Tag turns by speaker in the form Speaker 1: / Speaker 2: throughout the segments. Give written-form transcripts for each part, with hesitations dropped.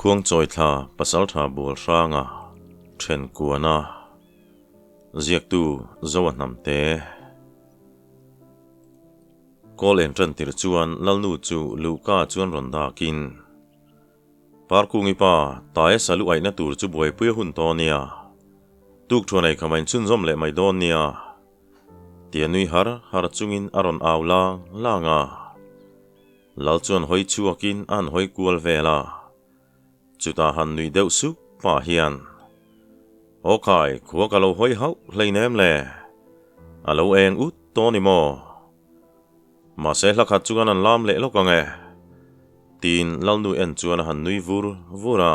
Speaker 1: khuang choi tha pasal tha bul ranga then kuana ziak tu zowa namte kolen tran tir chuan lalnu chu luka chuan ronda kin parkungi pa tae salu aina tur chu boi pui hun to nia tuk thonai khamain chun zom le mai don nia tianui har chungin aron awla langa lal chuan hoi chuakin an hoi kual vela chuta han nui deuh su pa hian okai khuwa kalo hoi hau hleinem le alo eng ut to ni mo ma se hlakhat chuan an lam le lokange tin lalnu en chuan han nui vura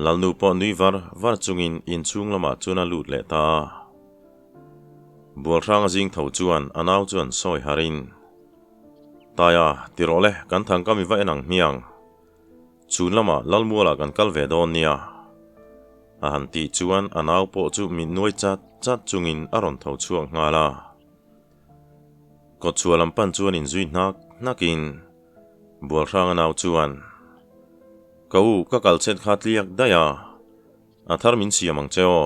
Speaker 1: lalnu po nui var chungin in chung lama chuan a lut le ta bual rang jing tho chuan anaw chuan soi harin taya tirole kan thang kami va enang miang chun lama lalmuala kan kalve don nia a han ti chuan anaw po chu min nuai chat chungin aron tho chuang ngala ko chualam pan chuan in zui nakin bual rang anaw chuan kau ka kal chet khatliak daya athar min siamang cheo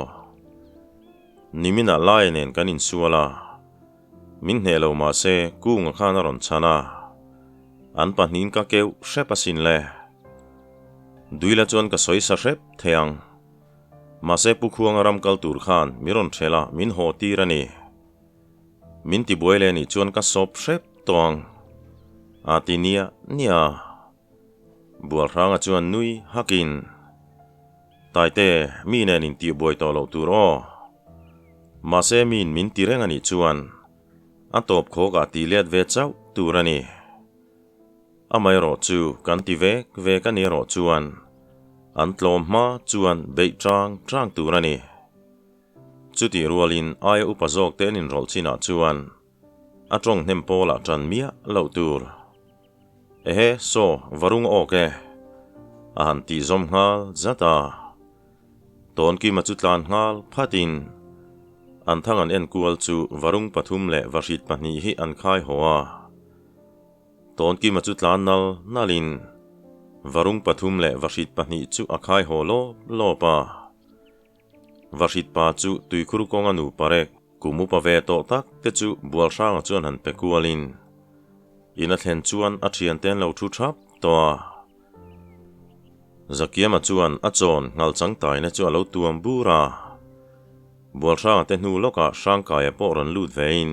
Speaker 1: nimina lai nen kanin suala min helo ma se kunga khana ron chana an pahnin ka keu hrepasin le duila chuan ka soi sa hrep theang ma se pukhuang ram kal tur khan miron thela min ho tirani min ti boile ni chuan ka sop hrep tong atinia nia bual ranga chuan nui hakin taite mi nen in ti boi to lo tur o ma se min tireng ani chuan atop kho ka ti let ve chau turani amai ro chu kan ti ve kan ni ro chuan an tlom ma chuan be trang turani chuti rualin ai upazok ten in rol china chuan atong hnem pola tran mia lo tur ehe so varung oke an ti zom ngal zata ton ki machutlan ngal phatin an thangan en kual chu varung pathum le varhit pahni hi an khai hoa ton ki machutlan nalin varung pathum le varhit pahni chu a khai ho lo pa varhit pa chu tuikhur kong anu parek kumu pa ve to tak te chu bual rang chuan han pe kualin ina thlen chuan a thian ten lo thu thap to zakiama chuan a chon ngal chang tai na chu alo tuam bura bual rang te hnu loka sangkai po ron lut vein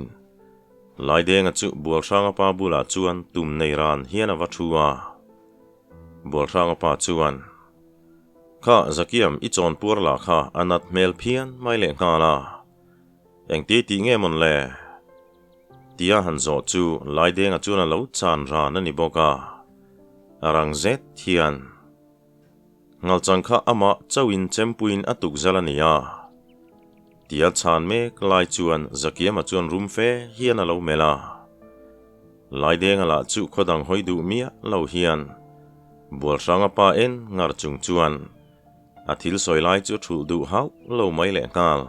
Speaker 1: lai denga chu bual rang pa bula chuan tum nei ran hian awa thua bual rang pa chuan kha zakiam I chon pur la kha anat mel phian mai le ngala engti ti nge mon le tia han zo chu lai denga chuan alo chan ran ani boka arang zet hian ngal chang kha ama chawin chempuin atuk zalania tia chan me klai chuan zakiama chuan room fe hian alo mela lai denga la chu khodang hoidu mia lo hian bual ranga pa en ngar chung chuan athil soi lai chu thul du hau lo mai le ngal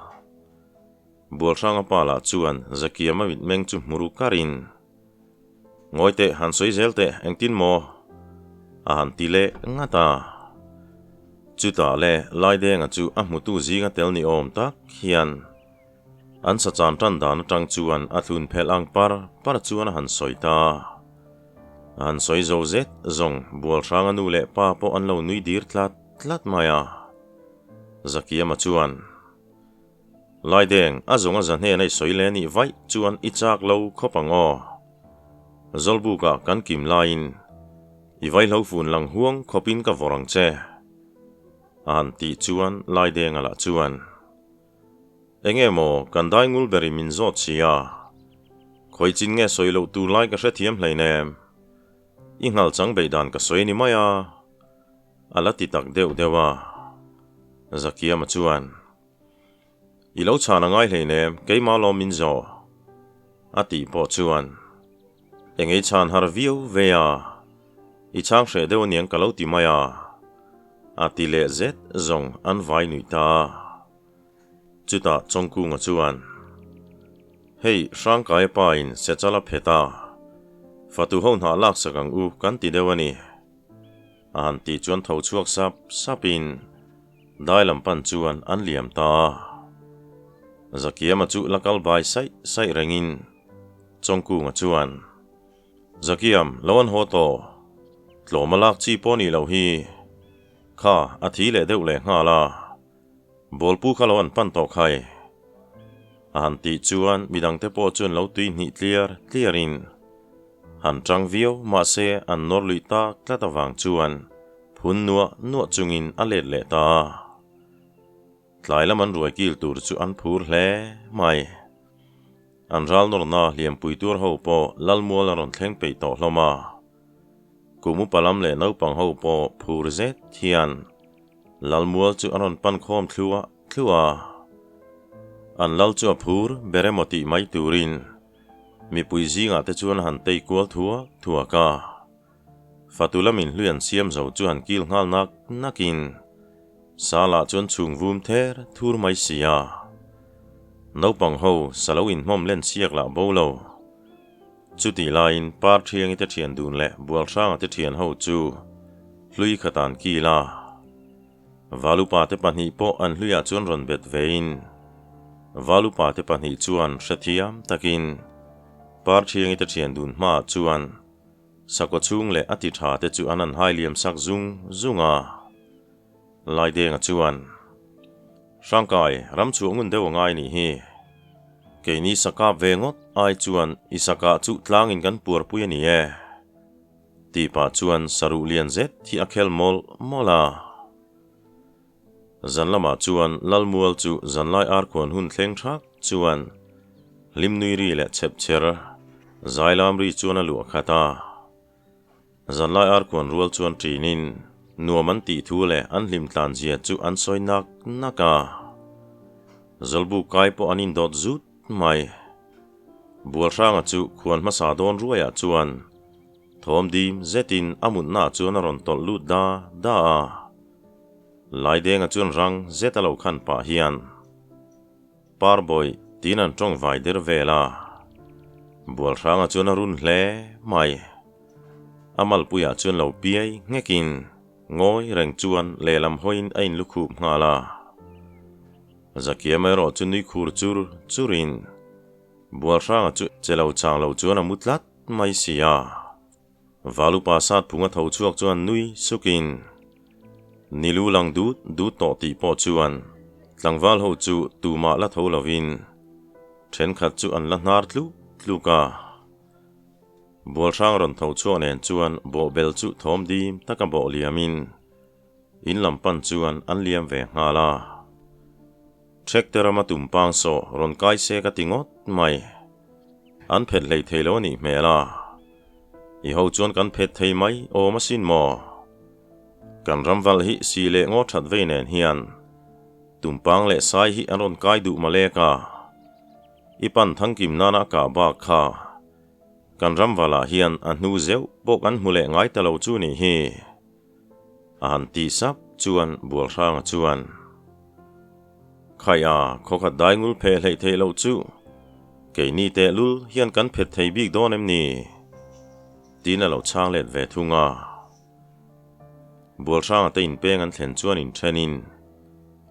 Speaker 1: bual ranga pa la chuan zakiama mit meng chu muru karin ngoite han soi zelte engtin mo a han tile ngata chuta le lai denga chu a mutu zinga tel ni om tak hian an sa chan tan dan tang chuan a thun phel ang par chuan han soita an soi zo zet zong bual ranga nu le pa po an lo nui dir tlat maya zakiama chuan lai deng a zonga zan he nei soi le ni vai chuan I chak lo khopango zolbu ka kan kim lain I vai lo fun lang huang khopin ka vorang che an ti chuan lai deng ala chuan engemo kan dai ngul beri min zot chia khoi chin nge soi lo tu lai ka hre thiam hleinem ingal chang beidan ka soi ni maya ala ti tak dewa zakiama chuan I lo chana ngai hleinem keima lo min zo ati po chuan engei chan har viu veya I chang hre dew niang ka lo ti maya ati le zet zong an vai nui ta chuta chongku nga chuan hei sangkai pa in sechala pheta fatu hon ha lak sakang u kan ti dewani an ti chuan tho chuak sapin dai lampan chuan an liam ta Zakiam chu lakal bai sai rengin chongku nga chuan Zakiam lawan ho to tlomalak chi poni lo hi kha athi le deuh le nga la bolpu khalawan pan to khai an ti chuan midang te po chuan lo tui ni clearin han trang vio ma se an nor lui ta tlatawang chuan phun nuwa chungin alet le ta tlai laman ruai kil tur chu an phur hle mai an ral nor na liam pui tur ho po lalmual ron thleng pe to hloma kumu palam le no pang ho po phur zet hian lalmual chu aron pan khom thlua an lal chu phur beremoti mai turin mi pui zinga te chuan han tei kual thua ka fatulamin hluan siam zo chuan kil ngal nakin sala chuan chung vum ther thur mai sia no pang ho salawin mom len siak la bolo chuti lain par thiang te thian dun le bual sang te thian ho chu hlui khatan ki la valupa te pani po an hluya chuan ron bet vein valupa te pani chuan hrethiam takin par thiang te thian dun ma chuan sakwa chung le ati tha te chu anan hailiam sak zunga lai denga chuan Shankai ram chu ngun dewa ngai ni hi ke ni saka vengot ai chuan isaka chu tlangin kan pur pui ani e ti pa chuan saru lian zet thi akhel mola zanlama chuan lalmual chu zanlai ar khon hun thleng thak chuan limnui ri le chep cher zailam ri chuan alu khata zanlai ar khon rual chuan trinin nuaman ti thu le an hlim tlan zia chu an soi naka zolbu kai po anin dot zut mai bual ranga chu khuan ma sa don ruaya chuan thom dim zetin amun na chuan ron tol lut da lai denga chuan rang zetalo khan pa hian parboy tinan tong vai der vela bual ranga chuan run hle mai amal puya chuan lo piai ngekin ngoi reng chuan lelam hoin ain lukhup ngala Zakiam ero chuni khur churin bual ranga chu chelo chang lo chuan amutlat mai sia valupa sat phunga tho chuak chuan nui sukin nilu lang du to ti po chuan tlangwal ho chu tuma la tho lovin then khat chu an la hnar tluka bual rang ron tho chuan en chuan bo bel chu thom dim taka bo liamin in lampan chuan an liam ve ngala tractor ama tumpang so ron kai se ka tingot mai an phet lei thelo ni mela I ho chuan kan phet thei mai o masin mo kan ramwal hi si le ngo that ve nen hian tumpang le sai hi aron kai du maleka ipan thangkim nana ka ba kha kan ramwala hian an hnu zeu bok an hmule ngai talo chu ni hi an ti sap chuan bual rang chuan khaya khokhat dai ngul phe hlei thelo chu ke ni te lul hian kan phet thei bik don em ni tina lo chang let ve thunga bual rang te in peng an thlen chuan in thenin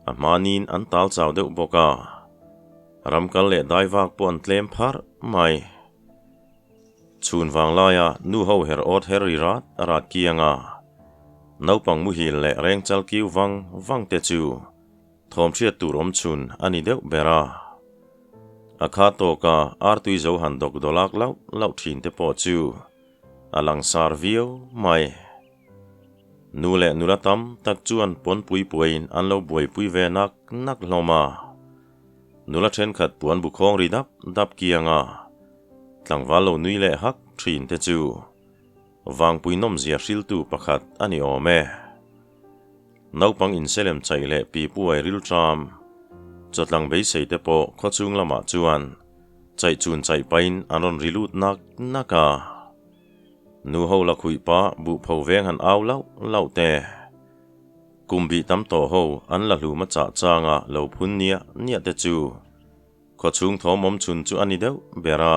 Speaker 1: amanin an tal chaw deuh boka ramkal le dai wak pon tlem phar mai chun wang laya nu ho her ot heri rat kianga naupang mu hil le reng chal kiu wang te chu thom thriat tur om chun ani deuh bera akha to ka artui zo han dok dolak lau thin te po chu alang sar vio mai nu le nulatam tak chuan pon pui puin an lo buai pui ve nak hloma nula then khat puan bu khong ri dap kianga tlangwal lo nui le hak thin te chu wang pui nom zia hril tu pakhat ani ome naupang in selem chai le pi puai ril tram chotlang bei sei te po khochung lama chuan chai chun chai pain anon rilut naka nu ho la khui pa bu pho veng han aw lau te kumbi tam to ho an la hlu ma changa lo phun nia te chu khochung thom om chun chu ani deuh bera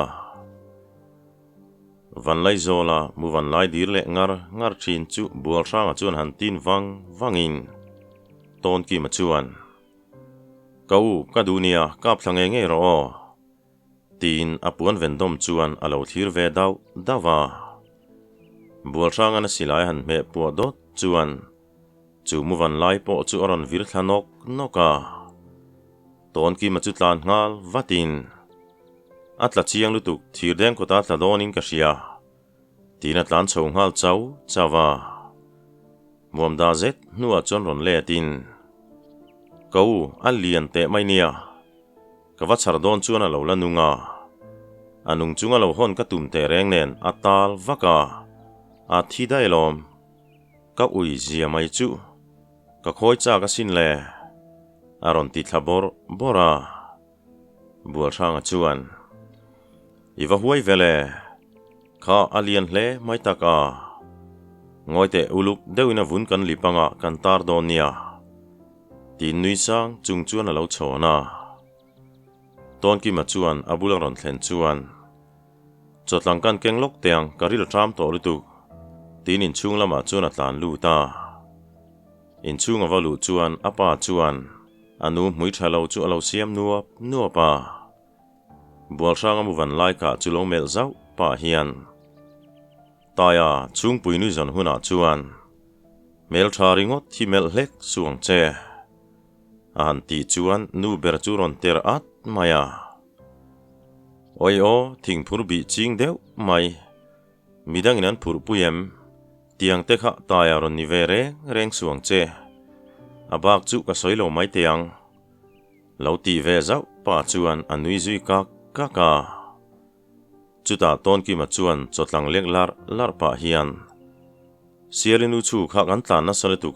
Speaker 1: van lai zola mu van lai dir le ngar chin chu bual sang chuan han tin wangin ton ki ma chuan kau ka dunia kap thlange nge ro tin apuan vendom chuan alo thir ve dawa bual sang an silai han me pu dot chuan chu mu van lai po chu oron vir thlanok noka ton ki ma chu tlan ngal vatin atla chiang lutuk thir deng ko ta tladonin ka ria tin atlan chho ngal chawa muam da zet nuwa chon ron le tin kau alian te mai nia ka va char don chuan alo lanunga anung chunga lo hon ka tum te reng nen atal vaka a thi dai lom ka ui zia mai chu ka khoi cha ka sin le aron ti thabor bora bual sang chuan iwa huai vele kha alian hle mai taka ngoite uluk deuina vun kan lipanga kan tar don nia tin nui sang chung chuan alo chona ton ki ma chuan abula ron thlen chuan chotlang kan kenglok teang karil tram to lutu tin in chung lama chuan atlan lu ta in chung avalu chuan apa chuan anu mui thalo chu alo siam nuapa bual sang amu van lai ka chu lo mel zau pa hian taya chung pui nu zon huna chuan mel tharingot thi mel hlek suang che an ti chuan nu ber chu ron ter at maya oi o thing phur bi ching deuh mai midang inan phur puyem tiang te kha taya ron ni ve reng suang che abak chu ka soilo mai teang lo ti ve zau pa chuan anui zui ka chuta ton ki ma chuan chotlang lek lar pa hian sialinu chu kha kan tlan na sale tu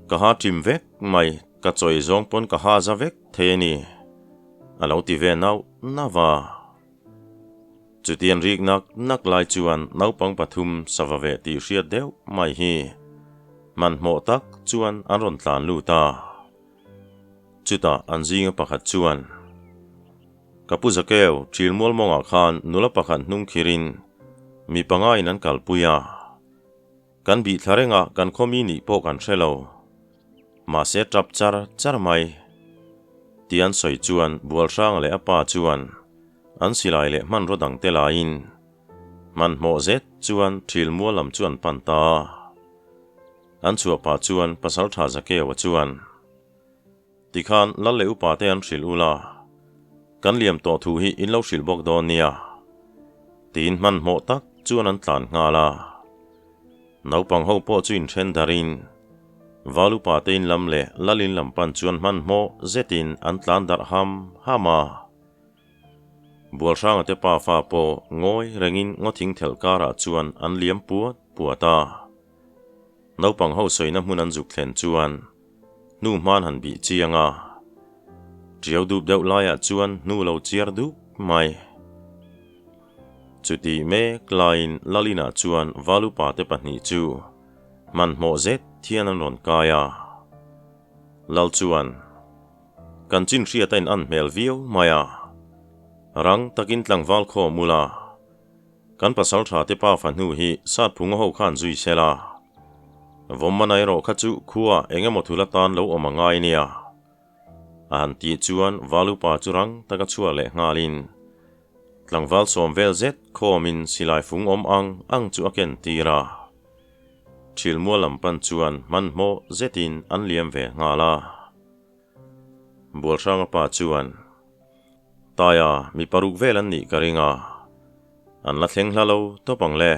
Speaker 1: ka ha tim vek mai ka choi zong pon ka ha za vek theni alo ti ve nau nawa chutian rik nak lai chuan naupang pathum savave ti hriat deuh mai hi man mo tak chuan an ron tlan lu ta chuta anjinga pakhat chuan kapu zakeu thilmol monga khan nula pakhat hnung khirin mi pangai nan kalpuya kan bi tharenga kan khomi ni po kan hrelo ma se trap char mai tian soi chuan bual sang le apa chuan an silai le man rodang te la in man mo zet chuan thilmol lam chuan panta an chua pa chuan pasal tha zakeu chuan tikhan lal le upa te an thril ula kan liam to thu hi in lo hril bok don nia tin man mo tak chuan an tlan ngala naupang ho po chuin then darin valu pa te in lam le lalin lam pan chuan man mo zetin an tlan dar hama bual sang te pa fa po ngoi rengin ngothing thel kara chuan an liam puata naupang ho soina mun an juk thlen chuan nu man han bi chianga triau dup deuh laia chuan nu lo chiar dup mai chuti me klain lalina chuan valu pa te pahnih chu man mo zet thian an ron kaya lal chuan kan chin hriatain an hmel viau maya rang takin tlangwal kho mula kan pasal tha te pa fanhu hi sat phunga ho khan zui sela vommanai ro khachu khuwa engemaw thula tan lo omangai nia an ti chuan valu pa churang taka chua le ngalin tlangwal som vel zet khomin silai fung om ang chu aken tira thilmua lampan chuan man mo zetin an liam ve ngala bual sang pa chuan taya mi paruk vel an ni karinga an la thleng hlalo topang le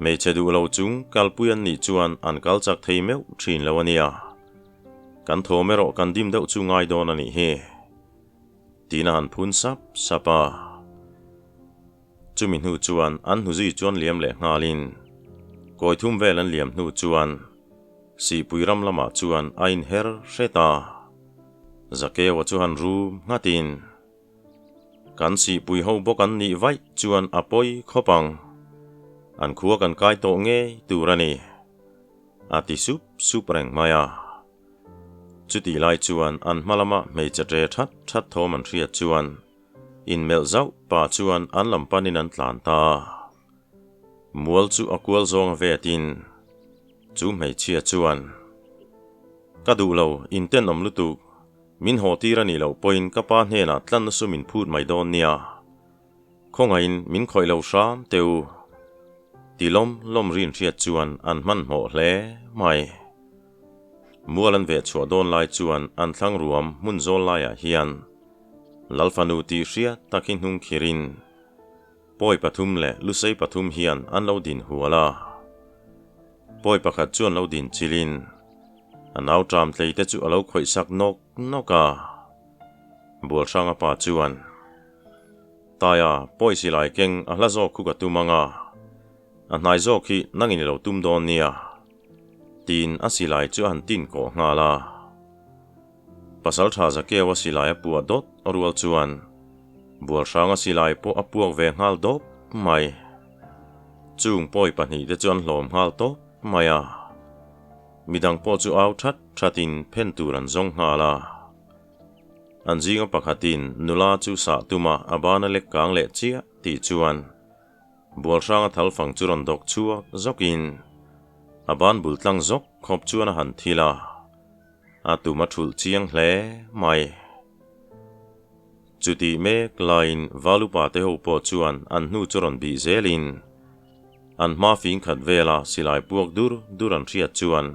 Speaker 1: mei chedu lo chung kalpuyan ni chuan an kalchak thei meu thin lo ania kan thomero kan dim deuh chu ngai don ani he tina an phun sapa chumin hu chuan an hu zui chuan liam le ngalin koi thum vel an liam nu chuan si puiram lama chuan ain her reta zakewa chuan ru ngatin kan si pui ho bokan ni vai chuan apoi khopang an khuwa kan kai to nge turani ati sup reng maya chuti lai chuan an malama mei chatre that tho man thria chuan in mel zau pa chuan an lampanin an tlan ta mual chu akwal zong ve tin chu mei chia chuan ka du lo in ten om lutu min ho tira ni lo point ka pa hne na tlan su min phut mai don nia khonga in min khoi lo sham teu tilom lom rin riat chuan an man mo hle mai mualan ve chua don lai chuan an thlang ruam mun zol lai a hian lalfanu ti ria takin hung khirin poi pathum le lusei pathum hian an lo din huala poi pakhat chuan lo din chilin anau tram tleite chu alo khoi sak nok noka bol sanga pa chuan taya poi silai keng a hla zo khu ka tumanga a hnai zo khi nangin lo tum don nia tin asilai chu an tin ko ngala pasal tha za ke wa silai pu dot rual chuan bol sanga silai po apuak ve ngal dop mai chung poi pani te chuan hlom hal to maya midang po chu au thatin phen turan zong ngala an jinga pakhatin nula chu sa tuma abana le kang le chia ti chuan bol sanga thal phang churon dok chua zokin aban bultlang zok khop chuan han thila atuma thul chiang hle mai chuti me line valupa te ho po chuan an hnu churon bi zelin an ma fin khat vela silai puak duran riat chuan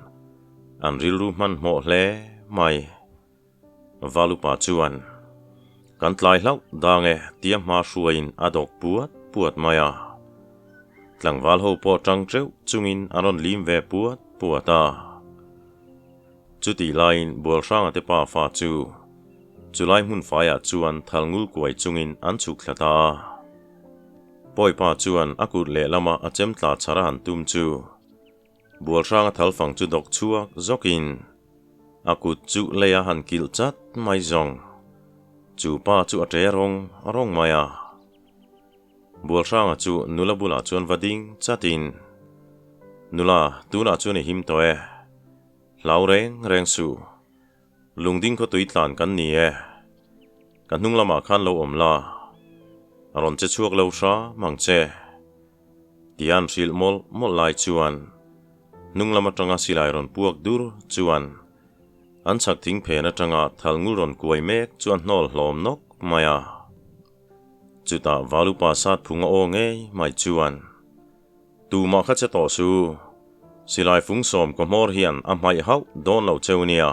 Speaker 1: an rilru man mo hle mai valupa chuan kan tlai hlau dange tiam ma hruain adok puat maya tlangwal ho po tang treu chungin aron lim ve puata chuti line bol rang ate pa fa chu chulai mun faya chuan thalngul kuai chungin an chuk thlata poi pa chuan akut le lama achem tla chara han tum chu bol rang thal phang chu dok chuak zokin akut chu leya han kil chat mai zong chu pa chu ate rong maya bol rang chu nula bula chuan vading chatin nula tuna chu ni him toe lau reng su lungding ko tui tlan kan ni e kan hnung lama khan lo om la aron che chuak lo sha mang che tian sil mol lai chuan nung lama tanga silai ron puak dur chuan an chak thing phe na tanga thalngul ron kuai mek chuan hnol hlom nok maya chuta valupa sat phunga o nge mai chuan tu ma kha che to su silai phung som ko mor hian a mai hau don lo cheunia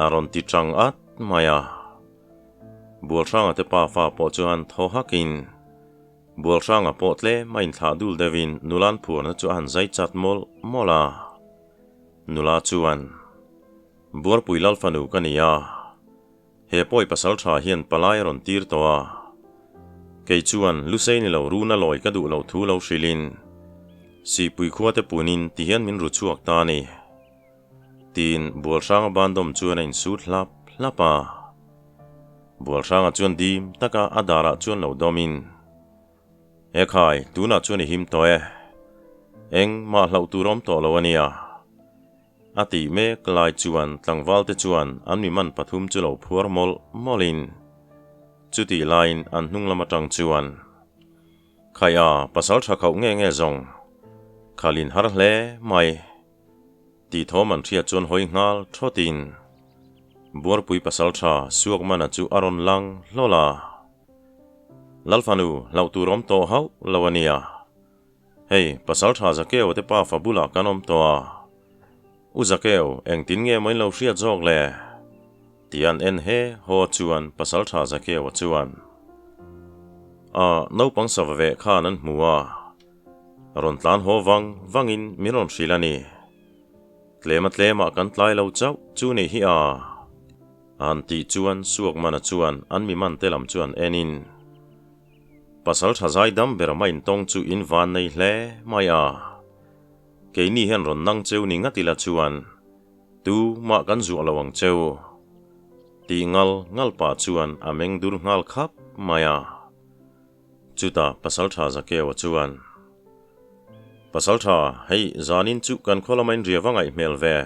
Speaker 1: aron ti chang at maya bol rang ate pa fa po chuan tho hakin bol rang a potle main tha dul devin nulan phur na chu an zai chat mola nula chuan bor puilal fanu kania he poi pasal tha hian palai ron tir towa kei chuan lusei ni lo runa loi ka du lo thu lo shilin si pui khuate punin ti hian min ru chuak ta ni tin bol rang bandom chuan in sut lapa bol rang chuan dim taka adara chuan lo domin ekhai tuna chuan him toe eng ma hlau turom to lo ania ati me klai chuan tlangwal te chuan an mi man pathum chu lo phuar molin chuti line an hnung lama tang chuan khaya pasal tha khau nge zong khalin har hle mai ti thoman thia chon hoi ngal thotin bor pui pasal tha suak mana chu aron lang lola lalfanu lauturom to hau lawania hei pasal tha zakeo te pa fabula kanom toa uzakeo engtin nge mai lo ria jok le tian en he ho chuan pasal tha zakeo chuan no pang savave khanan muwa ron tlan ho wangin miron shilani tlema kan tlai lo chau chu ni hi an ti chuan suak mana chuan an mi man telam chuan enin pasal thazai dam beramain tong chu in van nei hle maya keini hen ron nang cheu ni ngatila chuan tu ma kan zu alawang cheu ti ngal pa chuan ameng dur ngal khap maya chuta pasal tha zakeo chuan pasal tha hei zanin chu kan kholamin riawangai mel ve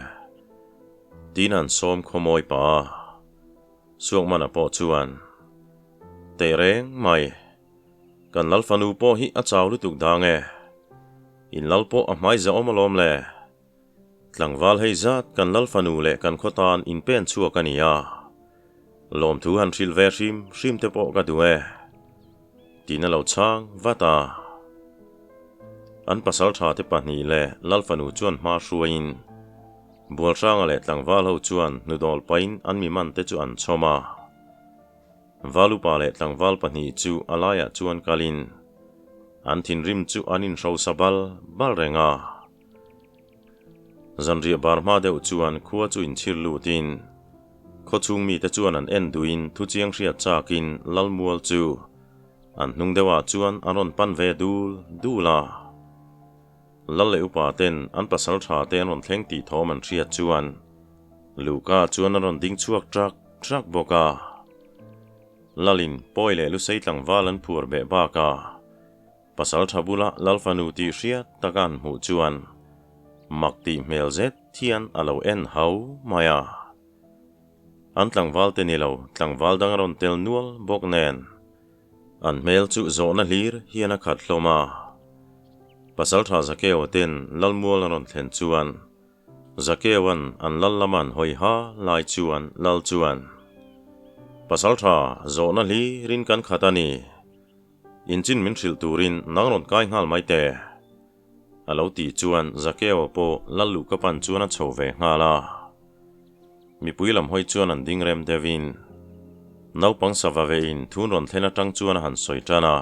Speaker 1: tinan som khomoi pa suak mana po chuan tê reng mai kan lal fanu po hi a chaw lu tuk dange in lal po a mai za omalom le tlangwal hei zat kan lal fanu le kan khotan in pen chua kania lom thu han thil ve hrim te po ka duwe tina lo chang vata an pasal tha te pahni le lal fanu chuan ma hruain bual sang le tlangwal ho chuan nudol pain an mi man te chu an choma valupa le tlangwal pahni chu alaya chuan kalin an thin rim chu anin ro sabal bal renga zanria barma deuh chuan khua chu in thir lutin kho chung mi te chuan an en duin thu chiang hria chakin lalmual chu an hnung dewa chuan aron pan ve dula lal le upa ten an pasal tha ten ron thleng ti thom an hria chuan luka chuan aron ding chuak trak boka lalin poile lu sei tlangwal an phur be ba ka pasal thabula lalfanu ti hria takan mu chuan makti mel zet thian alo en hau maya an tlangwal te nilo tlangwal dang ron tel nual bok nen an mel chu zo na hlir hian a khat hloma pasal tha zakeo ten lalmual ron thlen chuan zakewan an lallaman hoi ha lai chuan lal chuan pasal tha zo na hli rin kan khatani inchin min thil turin nangron kai ngal mai te alo ti chuan zakeo po lallu ka pan chuan a chove ngala mi puilam hoi chuan an ding rem devin naupang savave in thun ron thlena tang chuan han soi tana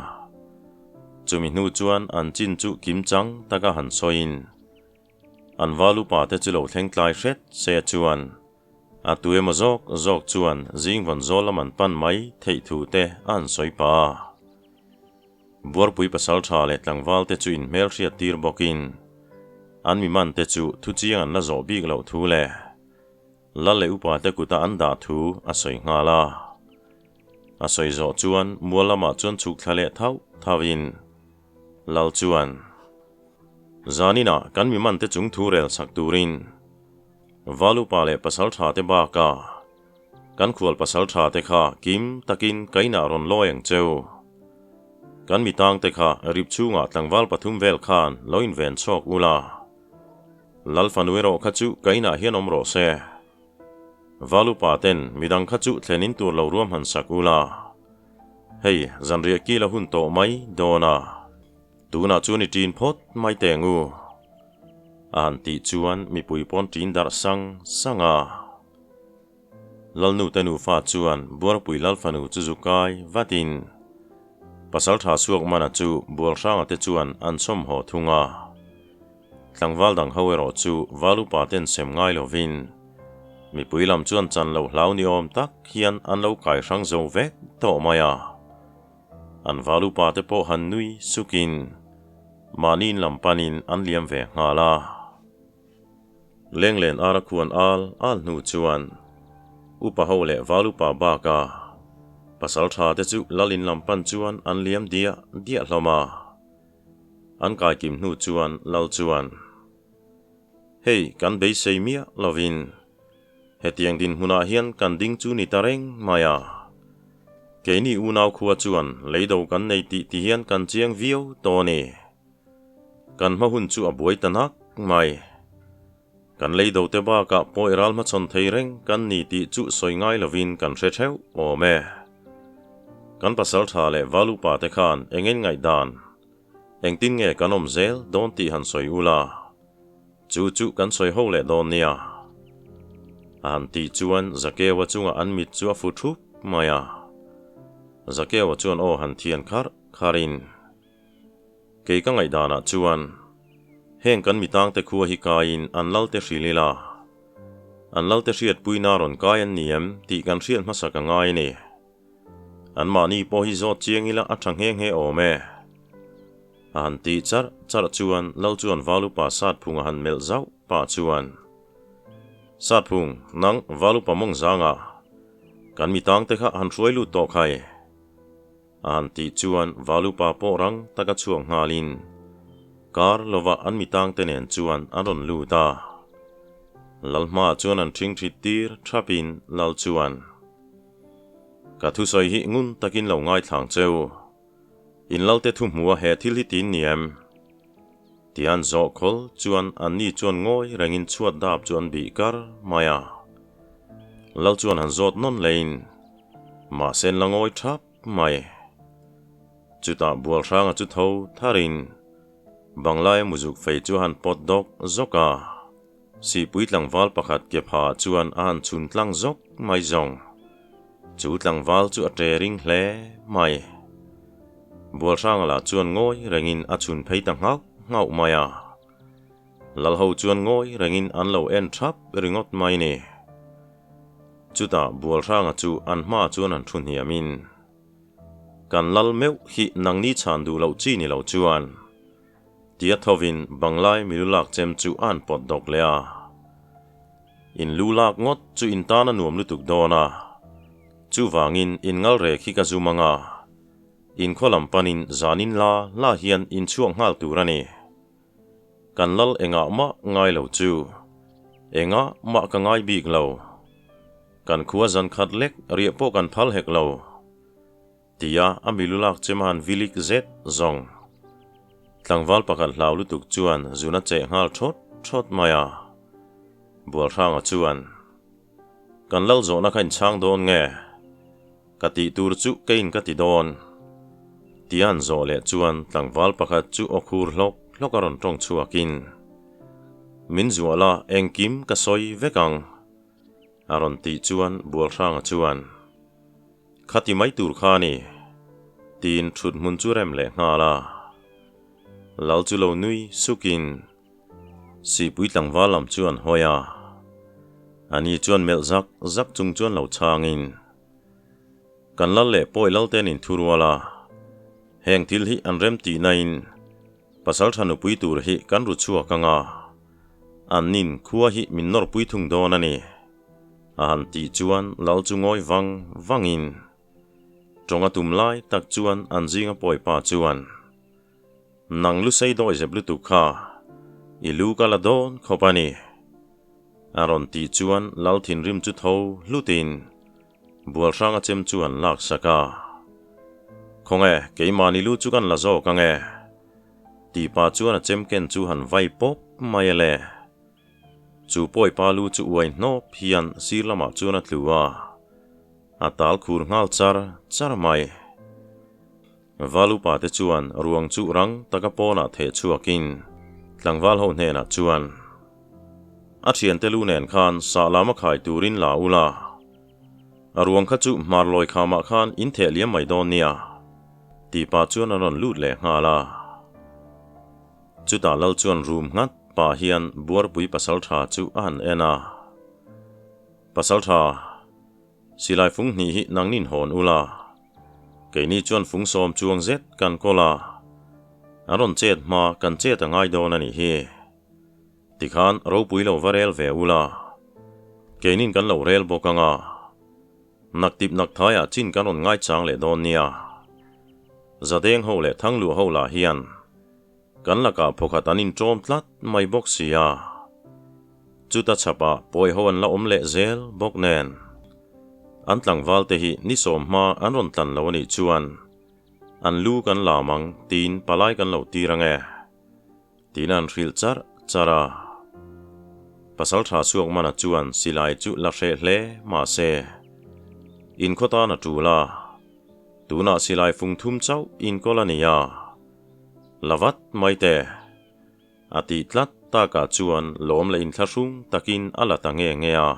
Speaker 1: chumi hnu chuan an chin chu kim chang taka han soin an valu pa te chulo thleng tlai hret se chuan a tuema zok chuan zing von zolam an pan mai thei thu te an soi pa buar pui pasal tha le tlangwal te chu in mel hria tir bokin an mi man te chu thu chiang an la zo bik lo thu le lal le upa te kuta an da thu a soi ngala a soi zo chuan mualama chuan chuk thlale thawin lal chuan zanina kan mi man te chung thu rel sak turin valu pa le pasal tha te ba ka kan khual pasal tha te kha kim takin kaina ron loyang cheu kan mi tang te kha rip chunga tlangwal pathum vel khan loin ven chok ula lal fanuero kha chu kaina hian omro se valu pa ten midang kha chu thlenin tur lo ruam han sakula hei zanria ki la hun to mai dona tuna chu ni tin phot mai tengu an ti chuan mi pui pon tin dar sanga lalnu tenu fa chuan buar pui lal fanu chu zukai vatin pasal tha suak mana chu bual ranga te chuan an som ho thunga tlangwal dang hawero chu valu pa ten sem ngai lovin mi puilam chuan chan lo hlau ni om tak hian an lo kai rang zo vek to maya an valu pa te po han nui sukin manin lampanin an liam ve ngala lenglen ara khuan al nu chuan upa ho le valu pa ba ka pasal tha te chu lalin lampan chuan an liam dia hloma an kai kim hnu chuan lal chuan hei kan bei sei mia lovin hetiang din huna hian kan ding chu ni tareng maya keini unau khuwa chuan leido kan nei ti hian kan chiang viau to ni kan ma hun chu a buai tanak mai kan leido te ba ka poiral ma chon theireng kan ni ti chu soi ngai lovin kan hre theu o me kan pasal tha le valu pa te khan engen ngai dan engtin nge kanom zel don ti han soi ula chu kan soi ho le don nia an ti chuan zakewa chunga an mit chu a fu thup maya zakewa chuan o han thian kharin ke ka ngai dana chuan heng kan mitang te khuwa hi kain an lalte hrilila an lalte hriat puina ron kai an niam ti kan hriat hmasaka ngai ni an mani po hi zo chiangila a thang heng he ome an ti char chuan lal chuan valu pa sat phunga han mel zau pa chuan sat phung nang valu pa mong zanga kan mitang te kha han hruai lu to khai an ti chuan valu pa po rang taka chuang ngalin kar lova an mitang te nen chuan aron lu ta lalma chuan an thing thrit tir thapin lal chuan ka thu soi hi ngun takin lo ngai thlang cheu in lalte thu hmuwa he thil hi tin niam tian zo khol chuan an ni chuan ngoi rengin chuat dap chuan bi kar maya lal chuan han zot non lein ma sen langoi thap mai chuta bual ranga chu tho tharin banglai muzuk fei chu han pot dok zoka si puitlang wal pakhat ke pha chuan an chun tlang zok mai zong chu tlang wal chu ate ring hle mai bual ranga la chuan ngoi rengin a chun phei tang hak ngau maya lal ho chuan ngoi rengin an lo en thap ringot mai ni chuta bual ranga chu an ma chuan an thun hiamin kan lal meu hi nangni chan du lo chi ni lo chuan tia thovin banglai milulak chem chu an pot dok lea in lulak ngot chu in tana nuam lutuk dona chu wangin in ngal re khi ka zumanga in kholam panin zanin la hian in chuang ngal turani kan lal enga ma ngai lo chu enga ma ka ngai bik lo kan khuwa zan khat lek ria po kan phal hek lo tia amilulak cheman vilik zet zong tlangwal pakhat hlau lutuk chuan zuna che ngal thot maya bual ranga chuan kan lal zo na khain chang don nge kati tur chu kein kati don tian zo le chuan tlangwal pakhat chu okhur hlok tong chuakin min zuala engkim ka soi vekang aron ti chuan bual ranga chuan khati mai tur khani tin thut mun chu rem le ngala lal chu lo nui sukin si puitlang walam chuan hoya ani chuan mel zak chung chuan lo changin kan lal le poi lal ten in thurwala heng thil hi an rem ti nain pasal thanu pui tur hi kan ru chuwa kanga an nin khuwa hi min nor pui thung don ani an ti chuan lal chu ngoi wangin tonga tum lai tak chuan an jinga poi pa chuan nang lu sei doi zeblu tu kha ilu kala don khopani aron ti chuan lal thin rim chu tho lutin bual ranga chem chuan lak saka khonge keimani lu chu kan la zo kange ti pa chuan a chem ken chu han vai pop maiale chu poi pa lu chu uai no phian sirlama chuan a tluwa atal khur ngal char mai valu pa te chuan ruang chu rang taka pona the chuakin tlangwal ho hne na chuan a thian te lu nen khan salama khai turin la ula aruang kha chu marloi khama khan in the liam mai don nia ti pa chuan aron lut le ngala chuta lal chuan room ngat pa hian buar pui pasal tha chu an ena pasal tha silai phung ni hi nangnin hon ula keini chuan phung som chuang zet kan kola aron chet ma kan chet angai don ani hi tikhan ro pui lo varel ve ula keinin kan lo rel bokanga naktip nak thaya chin kan on ngai chang le don nia zadeng ho le thanglu ho la hian kan laka phokhat anin trom tlat mai bok sia chuta chapa poi ho an la om le zel bok nen an tlangwal te hi ni som ma an ron tlan lo ni chuan an lu kan lamang tin palai kan lo tirange tin an ril chara pasal tha suak mana chuan silai chu la hre hle ma se in khota na tula tuna silai phung thum chau in kolania lawat maite ati tlat ta ka chuan lom le in thlashung takin ala tange ngea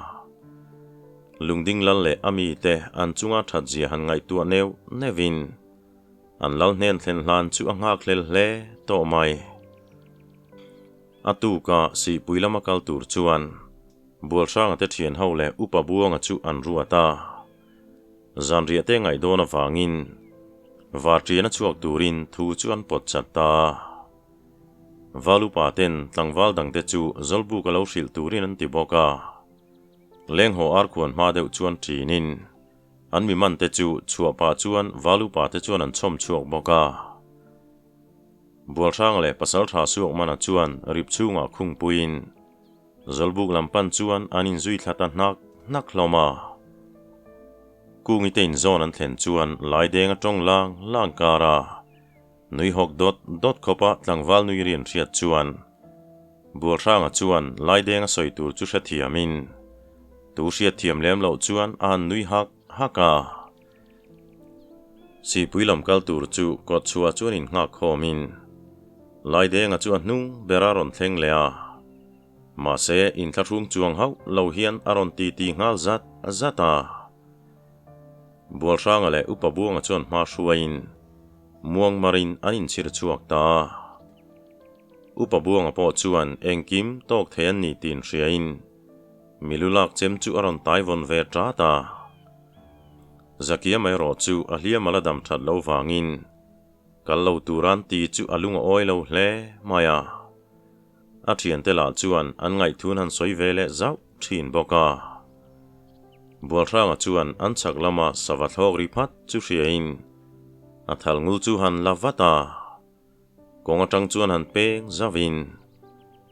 Speaker 1: lungding lal le ami te an chunga that zia han ngai tu neu nevin an lal nen thlen hlan chu anga khlel hle to mai atu ka si puilama kal tur chuan bual sang te thian ho le upa buanga chu an ruata zanria te ngai dona wangin vartriana chuak turin thu chuan pot chatta valu paten tlangwal dang te chu zolbu ka lo hril turin an ti boka leng ho ar khuan ma deuh chuan thinin an mi man te chu chua pa chuan valu pa te chuan an chom chuak boka bual sang le pasal tha suak mana chuan rip chunga khung puin zolbuk lampan chuan anin zui thlata nak hloma cung i tein zon an thlen chuan lai denga tong lang kara nui hok dot khopa tlangwal nui rian riat chuan bual ranga chuan lai denga soitur chu hra thiamin tu hriat thiam lem lo chuan an nui haka si puilam kal tur chu kot chua chuan in ngak khomin lai denga chuan hnung beraron thleng lea ma se in thlahung chuang hau lo hian aron ti ngal zata bual ranga le upa buanga chuan hma hruain muang marin anin chir chuak ta upa buanga po chuan engkim tok thean ni tin hriain milulak chem chu aron taivon ve tra ta zakia mai ro chu a hliam aladam that lo wangin kal lo turan ti chu alunga oi lo hle maya a thian te la chuan an ngai thun han soi vele zau thin boka bual ranga chuan an chak lama sawathok ri phat chu hriain a thal ngul chu han lavata konga tang chuan han peng zavin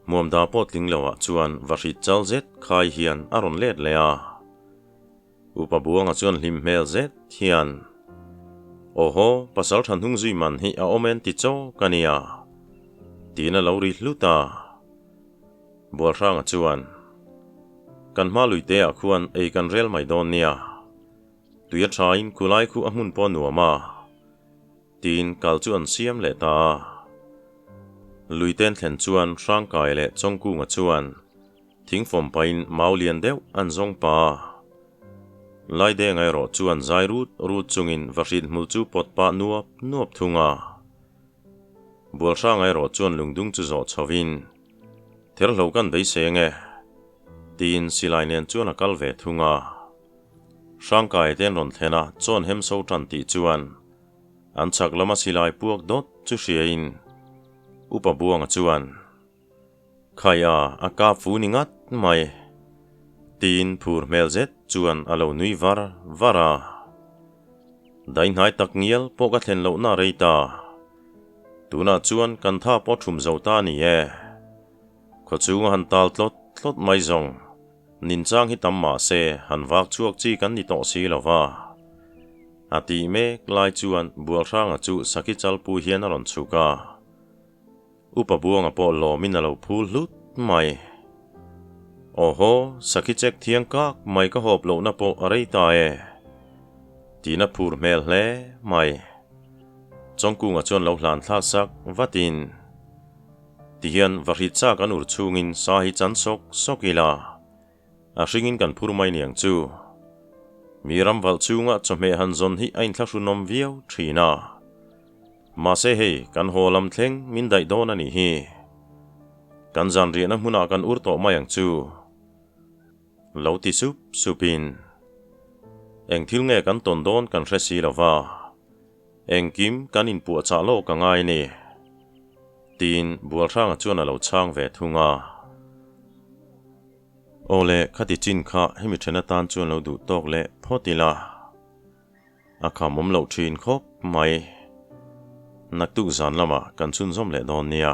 Speaker 1: muam da potling lawa chuan varit chal zet khai hian aron let lea upa buanga chuan hlim hmel zet hian oho pasal than hung zui man hi a omen ti cho kania tina lo ri hluta bual ranga chuan kan hma luite a khuan ei kan rel mai don nia tuya thain kulai khu amun po nuama tin kal chuan siam le ta luiten thlen chuan rangkai le chongku nga chuan thingfom pain maulian deuh an zong pa lai de ngai ro chuan zai rut chungin varit mul chu potpa nuap thunga bual sa ngai ro chuan lungdung chu zo chawin ther lo kan bei se nge tin silai nen chuan a kal ve thunga rangkai ten ron thena chon hem so tan ti chuan an chak lama silai puak dot chu hriain upa buanga chuan khaya aka fu ningat mai tin phur mel zet chuan alo nui vara dain hai tak ngial poka thlen lo na reita tuna chuan kan tha po thum zota ni e kho chunga han tal tlot mai zong nin chang hi tamma se han wak chuak chi kan ni to si lova ati me klai chuan bual ranga chu saki chalpu hian aron chuka upa buanga po lo min alo phul hlut mai oho saki chek thiang kak mai ka hop lo na po areita e tina phur mel hle mai chongkunga chon lo hlan thla sak vatin tihian varit cha kan ur chungin sa hi chan sokila a hringin kan phur mai niang chu miram wal chunga chome han zon hi ain thla nom viau thina ma se hei kan holam thleng min dai don ani hi kan zan riana hmuna kan ur to mayang chu lo ti supin eng thil nge kan ton don kan hresi lova eng kim kan in pu cha lo ka ngai ni tin bual ranga chuan alo chang ve thunga ole khati chin kha hemi thena tan chuan lo du tok le photila akha mom lo thin khop mai nak tu zan lama kan chun zom le don nia